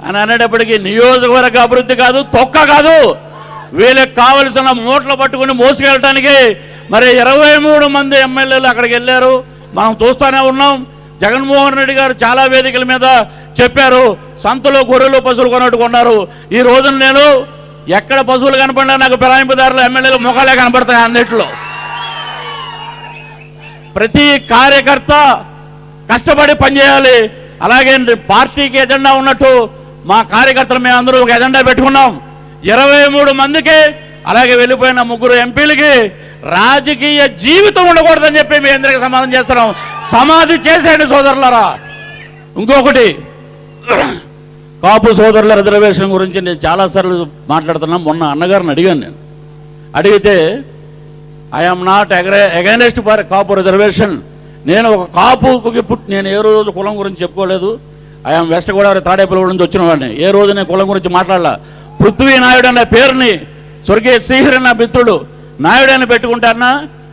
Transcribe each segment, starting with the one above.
అని అనేటప్పటికీ నియోజకవర్గ అభివృద్ధి కాదు, తొక్క కాదు, వీళ్ళకి కావలసిన మూటలు పట్టుకుని మోసుకెళ్ళటానికి మరి 23 మంది ఎమ్మెల్యేలు అక్కడికి వెళ్ళారు. మనం చూస్తూనే ఉన్నాం. జగన్మోహన్ రెడ్డి గారు చాలా వేదికల మీద చెప్పారు, సంతలో గొర్రెలు పశువులు కొన్నట్టుకున్నారు. ఈ రోజున నేను ఎక్కడ పశువులు కనపడినా నాకు ఫిరాయింపుదారులు ఎమ్మెల్యేలు ముఖాలే కనపడతాయి. అన్నిట్లో ప్రతి కార్యకర్త కష్టపడి పనిచేయాలి. అలాగే పార్టీకి ఎజెండా ఉన్నట్టు మా కార్యకర్తలు మేము అందరూ ఒక ఎజెండా పెట్టుకున్నాం. 23 మందికి అలాగే వెళ్ళిపోయిన 3 ఎంపీలకి రాజకీయ జీవితం ఉండకూడదని చెప్పి మీ అందరికీ సమాధానం చేస్తున్నాం. సమాధి చేసేయండి సోదరులారా. ఇంకొకటి, కాపు సోదరుల రిజర్వేషన్ గురించి నేను చాలాసార్లు మాట్లాడుతున్నా. మొన్న అన్నగారిని అడిగాను. నేను అడిగితే I'm not against for Kapu reservation. నేను ఒక కాపుకి నేను ఏ రోజు కులం గురించి చెప్పుకోలేదు. ఐఎమ్ వెస్ట్ గోదావరి తాడేపల్లి నుంచి వచ్చిన వాడిని. ఏ రోజు నేను కులం గురించి మాట్లాడాల. పృథ్వీ నాయుడు అనే పేరుని స్వర్గీయ శ్రీహరి నా మిత్రుడు నాయుడు అని పెట్టుకుంటారన్నా.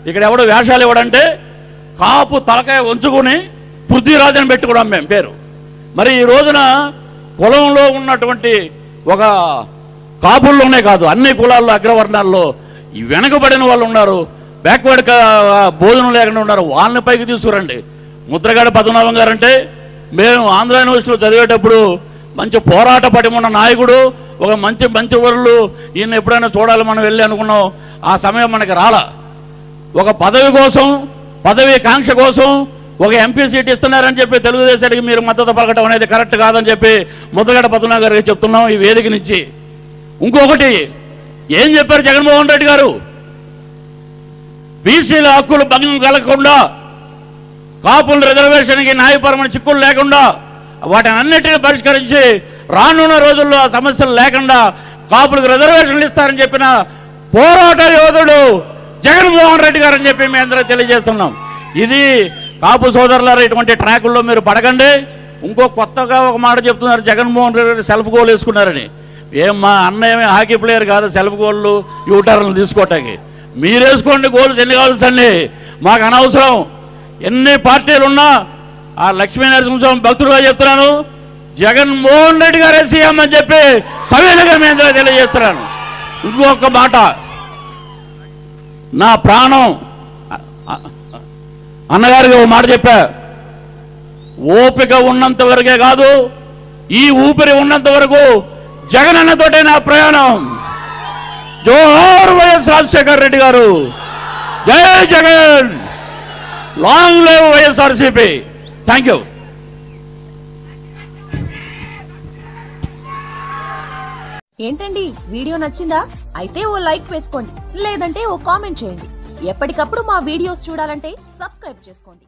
ఇక్కడ ఎవడో వేషాలు ఇవ్వడంటే కాపు తలకాయ ఉంచుకుని పృథ్వీరాజు అని పెట్టుకోవడం మేము పేరు. మరి ఈ రోజున కులంలో ఉన్నటువంటి ఒక కాపుల్లోనే కాదు, అన్ని కులాల్లో అగ్రవర్ణాల్లో వెనకబడిన వాళ్ళు ఉన్నారు, బ్యాక్వర్డ్ భోజనం లేకుండా ఉన్నారు. వాళ్ళని పైకి తీసుకురండి. ముద్రగడ పద్మనాభం గారు అంటే మేము ఆంధ్ర యూనివర్సిటీలో చదివేటప్పుడు మంచి పోరాట పటిమున్న నాయకుడు, ఒక మంచి వరులు. ఈయన ఎప్పుడైనా చూడాలి మనం వెళ్ళి అనుకున్నాం. ఆ సమయం మనకి రాలా. ఒక పదవి కోసం, పదవి కాంక్ష కోసం ఒక ఎంపీ సీట్ ఇస్తున్నారని చెప్పి తెలుగుదేశానికి మీరు మద్దతు పలకటం అనేది కరెక్ట్ కాదని చెప్పి ముద్రగడ పద్మనాభం గారికి చెప్తున్నాం ఈ వేదిక నుంచి. ఇంకొకటి ఏం చెప్పారు జగన్మోహన్ రెడ్డి గారు? బీసీల హక్కులు భంగం కలగకుండా, కాపుల రిజర్వేషన్కి న్యాయపరమైన చిక్కులు లేకుండా వాటిని అన్నిటిని పరిష్కరించి రానున్న రోజుల్లో ఆ సమస్యలు లేకుండా కాపులకు రిజర్వేషన్లు ఇస్తారని చెప్పిన పోరాట యోధుడు జగన్మోహన్ రెడ్డి గారు అని చెప్పి మేము అందరూ తెలియజేస్తున్నాం. ఇది కాపు సోదరులారా, ఇటువంటి ట్రాకుల్లో మీరు పడకండి. ఇంకో కొత్తగా ఒక మాట చెప్తున్నారు, జగన్మోహన్ రెడ్డి గారు సెల్ఫ్ గోల్ వేసుకున్నారని. ఏం మా అన్నయ్య హాకీ ప్లేయర్ కాదు సెల్ఫ్ గోళ్ళు యూటర్న్లు తీసుకోవటానికి. మీరు వేసుకోండి గోల్స్ ఎన్ని కావాల్సండి, మాకు అనవసరం. ఎన్ని పార్టీలు ఉన్నా ఆ లక్ష్మీనరసింహస్వామి భక్తులుగా చెప్తున్నాను, జగన్మోహన్ రెడ్డి గారే సీఎం అని చెప్పి సవినయంగా మీ అందరూ తెలియజేస్తున్నాను. ఇంకొక మాట, నా ప్రాణం అన్నగారికి ఒక మాట చెప్పా, ఓపిక ఉన్నంత వరకే కాదు, ఈ ఊపిరి ఉన్నంత వరకు జగన్ అన్నతోటే నా ప్రయాణం. జోహార్ వైఎస్ రాజశేఖర రెడ్డి గారు, జై Jagan, long live YSRCP. Thank you. ఏంటండి, వీడియో నచ్చిందా? అయితే ఓ లైక్ వేసుకోండి, లేదంటే ఓ కామెంట్ చేయండి. ఎప్పటికప్పుడు మా వీడియోస్ చూడాలంటే సబ్స్క్రైబ్ చేసుకోండి.